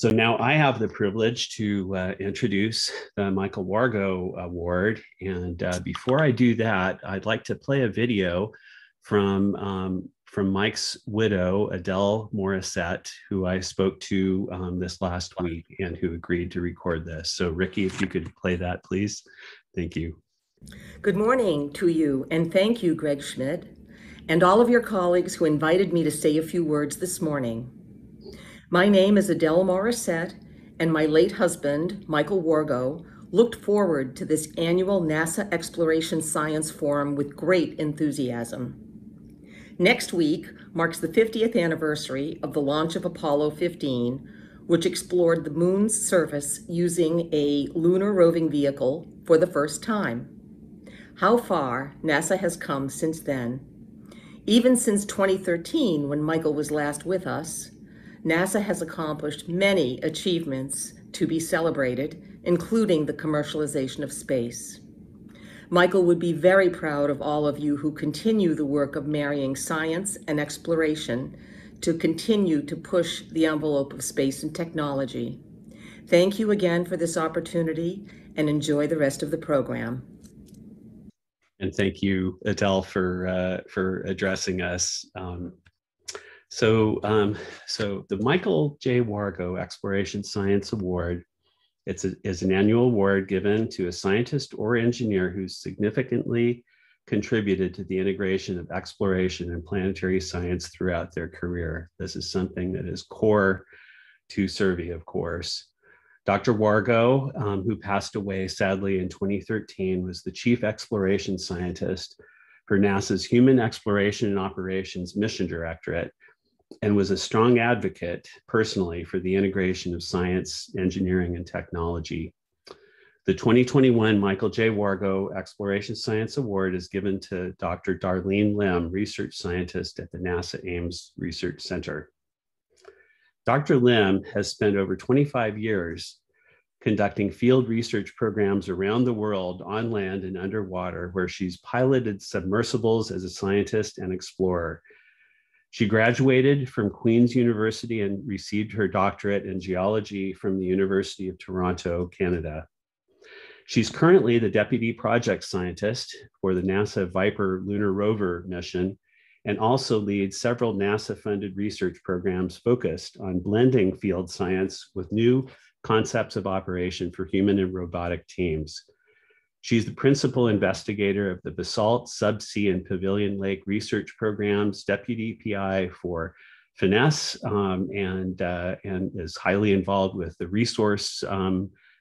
So now I have the privilege to introduce the Michael Wargo Award. And before I do that, I'd like to play a video from Mike's widow, Adele Morissette, who I spoke to this last week and who agreed to record this. So Ricky, if you could play that, please. Thank you. Good morning to you, and thank you, Greg Schmidt, and all of your colleagues who invited me to say a few words this morning. My name is Adele Morissette, and my late husband, Michael Wargo, looked forward to this annual NASA Exploration Science Forum with great enthusiasm. Next week marks the 50th anniversary of the launch of Apollo 15, which explored the moon's surface using a lunar roving vehicle for the first time. How far NASA has come since then. Even since 2013, when Michael was last with us, NASA has accomplished many achievements to be celebrated, including the commercialization of space. Michael would be very proud of all of you who continue the work of marrying science and exploration to continue to push the envelope of space and technology. Thank you again for this opportunity, and enjoy the rest of the program. And thank you, Adele, for addressing us. So the Michael J. Wargo Exploration Science Award is an annual award given to a scientist or engineer who significantly contributed to the integration of exploration and planetary science throughout their career. This is something that is core to Survey, of course. Dr. Wargo, who passed away sadly in 2013, was the chief exploration scientist for NASA's Human Exploration and Operations Mission Directorate, and was a strong advocate personally for the integration of science, engineering, and technology. The 2021 Michael J. Wargo Exploration Science Award is given to Dr. Darlene Lim, research scientist at the NASA Ames Research Center. Dr. Lim has spent over 25 years conducting field research programs around the world on land and underwater, where she's piloted submersibles as a scientist and explorer. She graduated from Queen's University and received her doctorate in geology from the University of Toronto, Canada. She's currently the deputy project scientist for the NASA Viper lunar rover mission, and also leads several NASA-funded research programs focused on blending field science with new concepts of operation for human and robotic teams. She's the principal investigator of the Basalt, Subsea, and Pavilion Lake research programs, deputy PI for FINESS, and is highly involved with the resource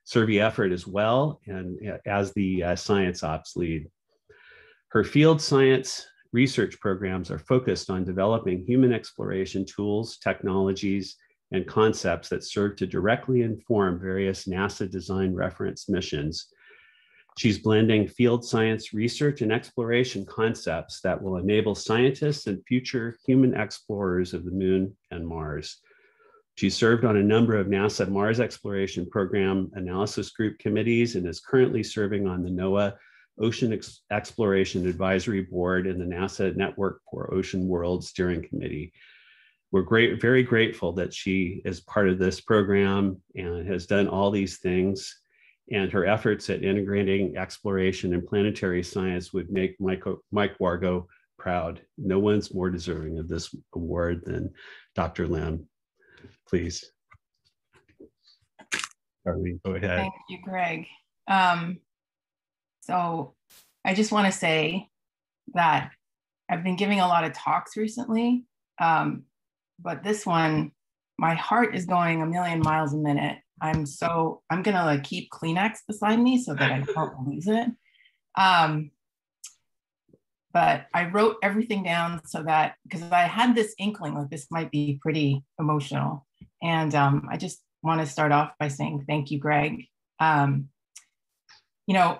survey effort as well, and as the science ops lead. Her field science research programs are focused on developing human exploration tools, technologies, and concepts that serve to directly inform various NASA design reference missions. She's blending field science research and exploration concepts that will enable scientists and future human explorers of the moon and Mars. She served on a number of NASA Mars Exploration Program Analysis Group committees and is currently serving on the NOAA Ocean Exploration Advisory Board and the NASA Network for Ocean World Steering Committee. We're very grateful that she is part of this program and has done all these things. And her efforts at integrating exploration and planetary science would make Mike Wargo proud. No one's more deserving of this award than Dr. Lim. Please. Darlene, go ahead. Thank you, Greg. So I just want to say that I've been giving a lot of talks recently, but this one, my heart is going a million miles a minute. I'm gonna like keep Kleenex beside me so that I don't lose it. But I wrote everything down so that, because I had this inkling like this might be pretty emotional. And I just want to start off by saying thank you, Greg. You know,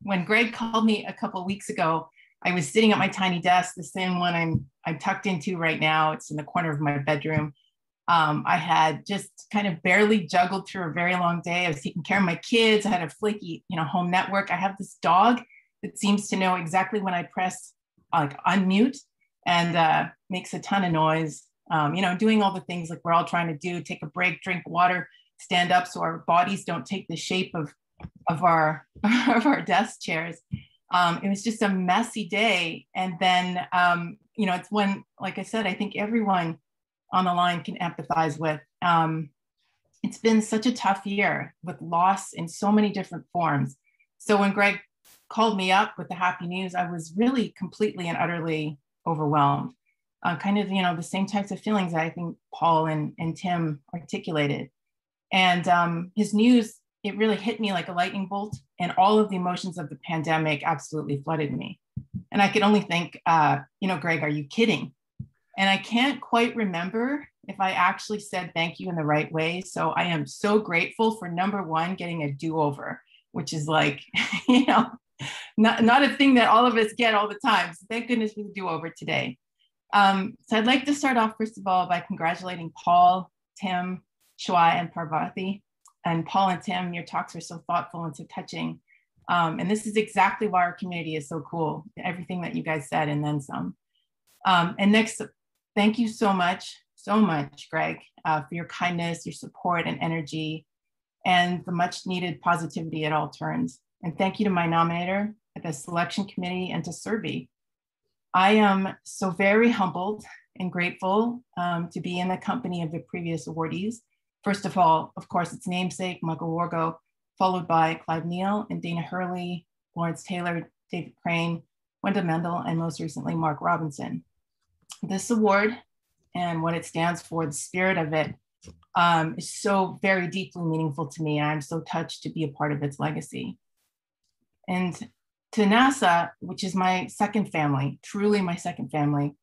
when Greg called me a couple of weeks ago, I was sitting at my tiny desk, the same one I'm tucked into right now. It's in the corner of my bedroom. I had just kind of barely juggled through a very long day. I was taking care of my kids. I had a flaky, home network. I have this dog that seems to know exactly when I press like unmute and makes a ton of noise. doing all the things like we're all trying to do, take a break, drink water, stand up so our bodies don't take the shape of our of our desk chairs. It was just a messy day. And then, it's when, like I said, I think everyone on the line can empathize with. It's been such a tough year with loss in so many different forms. So when Greg called me up with the happy news, I was really completely and utterly overwhelmed. Kind of, the same types of feelings that I think Paul and Tim articulated. And his news, it really hit me like a lightning bolt, and all of the emotions of the pandemic absolutely flooded me. And I could only think, Greg, are you kidding? And I can't quite remember if I actually said thank you in the right way. So I am so grateful for, number one, getting a do-over, which is like, not a thing that all of us get all the time. So thank goodness for the do-over today. So I'd like to start off, first of all, by congratulating Paul, Tim, Shwai, and Parvati. And Paul and Tim, your talks were so thoughtful and so touching. And this is exactly why our community is so cool. Everything that you guys said and then some. And next, thank you so much, Greg, for your kindness, your support and energy, and the much needed positivity at all turns. And thank you to my nominator, the selection committee, and to Survey. I am so very humbled and grateful to be in the company of the previous awardees. First of all, of course, its namesake, Michael Wargo, followed by Clive Neal and Dana Hurley, Lawrence Taylor, David Crane, Wenda Mendel, and most recently, Mark Robinson. This award and what it stands for, the spirit of it, is so very deeply meaningful to me. And I'm so touched to be a part of its legacy. And to NASA, which is my second family, truly my second family,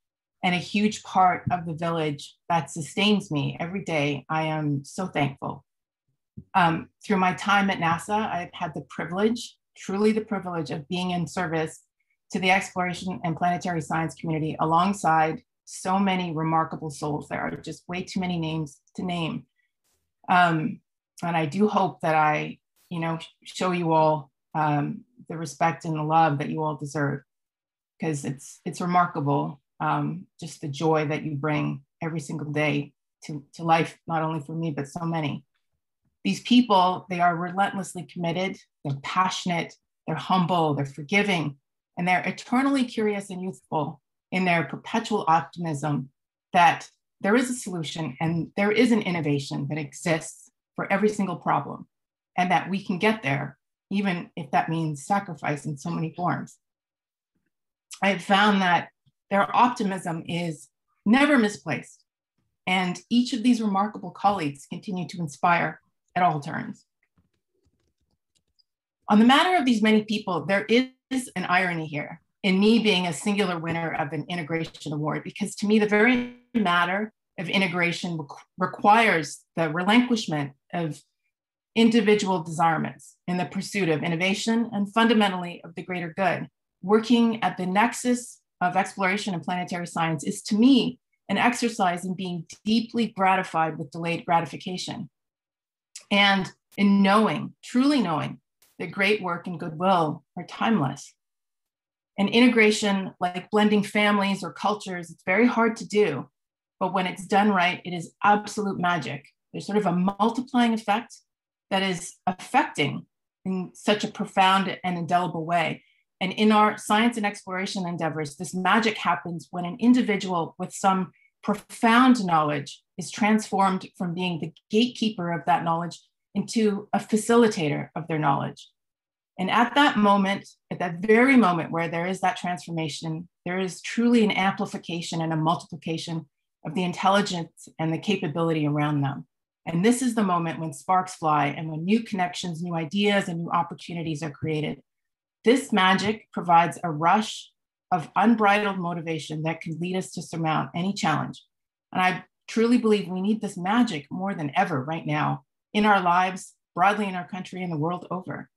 and a huge part of the village that sustains me every day, I am so thankful. Through my time at NASA, I've had the privilege, truly the privilege, of being in service to the exploration and planetary science community alongside so many remarkable souls. There are just way too many names to name. And I do hope that I, show you all the respect and the love that you all deserve, because it's remarkable, just the joy that you bring every single day to life, not only for me, but so many. These people, they are relentlessly committed, they're passionate, they're humble, they're forgiving, and they're eternally curious and youthful in their perpetual optimism that there is a solution and there is an innovation that exists for every single problem, and that we can get there, even if that means sacrifice in so many forms. I have found that their optimism is never misplaced, and each of these remarkable colleagues continue to inspire at all turns. On the matter of these many people, there is an irony here in me being a singular winner of an integration award, because to me, the very matter of integration requires the relinquishment of individual desirements in the pursuit of innovation and fundamentally of the greater good. Working at the nexus of exploration and planetary science is, to me, an exercise in being deeply gratified with delayed gratification, and in knowing, truly knowing, that great work and goodwill are timeless. And integration, like blending families or cultures, it's very hard to do, but when it's done right, it is absolute magic. There's sort of a multiplying effect that is affecting in such a profound and indelible way. And in our science and exploration endeavors, this magic happens when an individual with some profound knowledge is transformed from being the gatekeeper of that knowledge into a facilitator of their knowledge. And at that moment, at that very moment where there is that transformation, there is truly an amplification and a multiplication of the intelligence and the capability around them. And this is the moment when sparks fly and when new connections, new ideas, and new opportunities are created. This magic provides a rush of unbridled motivation that can lead us to surmount any challenge. And I truly believe we need this magic more than ever right now in our lives, broadly in our country and the world over.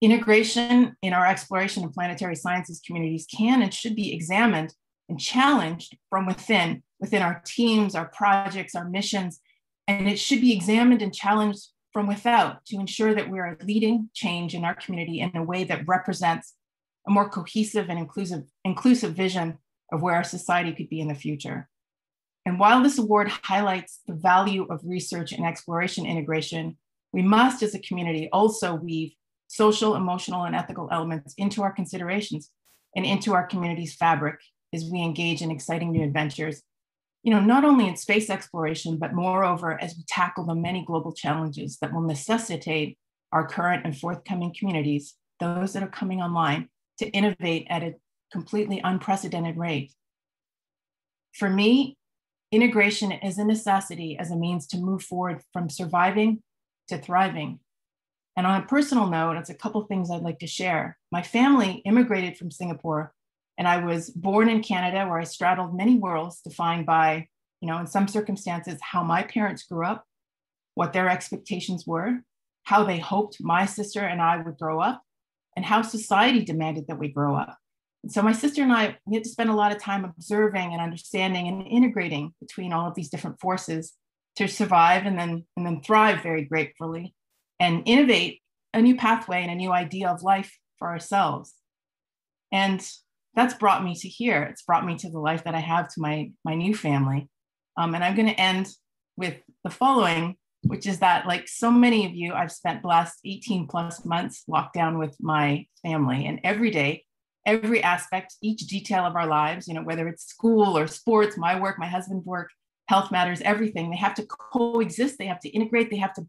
Integration in our exploration and planetary sciences communities can and should be examined and challenged from within our teams, our projects, our missions, and it should be examined and challenged from without to ensure that we are leading change in our community in a way that represents a more cohesive and inclusive vision of where our society could be in the future. And while this award highlights the value of research and exploration integration, we must, as a community, also weave social, emotional, and ethical elements into our considerations and into our community's fabric as we engage in exciting new adventures, not only in space exploration, but moreover, as we tackle the many global challenges that will necessitate our current and forthcoming communities, those that are coming online, to innovate at a completely unprecedented rate. For me, integration is a necessity as a means to move forward from surviving to thriving. And on a personal note, it's a couple of things I'd like to share. My family immigrated from Singapore, and I was born in Canada, where I straddled many worlds defined by, in some circumstances, how my parents grew up, what their expectations were, how they hoped my sister and I would grow up, and how society demanded that we grow up. And so my sister and I, we had to spend a lot of time observing and understanding and integrating between all of these different forces to survive and then thrive very gratefully and innovate a new pathway and a new idea of life for ourselves. And that's brought me to here. It's brought me to the life that I have, to my new family. And I'm going to end with the following, which is that, like so many of you, I've spent the last 18 plus months locked down with my family, and every day, every aspect, each detail of our lives, whether it's school or sports, my work, my husband's work, health matters, everything, they have to coexist, they have to integrate, they have to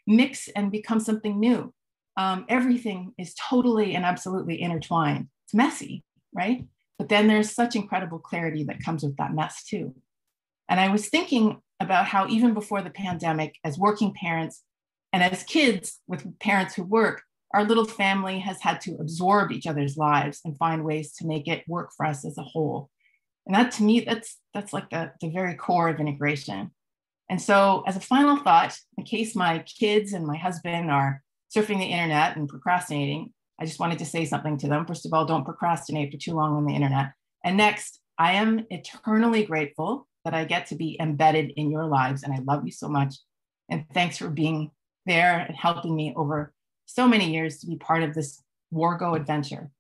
mix and become something new. Everything is totally and absolutely intertwined. It's messy, right? But then there's such incredible clarity that comes with that mess too. And I was thinking about how even before the pandemic, as working parents and as kids with parents who work, our little family has had to absorb each other's lives and find ways to make it work for us as a whole. And that, to me, that's like the very core of integration. And so, as a final thought, in case my kids and my husband are surfing the internet and procrastinating, I just wanted to say something to them. First of all, don't procrastinate for too long on the internet. And next, I am eternally grateful that I get to be embedded in your lives, and I love you so much. And thanks for being there and helping me over so many years to be part of this Wargo adventure.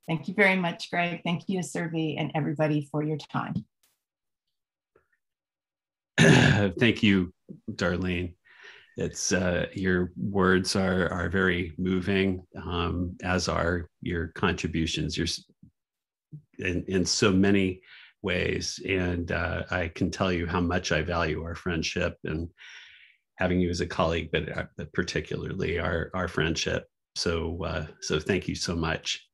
Thank you very much, Greg. Thank you to Survey and everybody for your time. Thank you, Darlene. It's your words are very moving, as are your contributions. You're in so many ways, and I can tell you how much I value our friendship and having you as a colleague, but particularly our friendship. So thank you so much.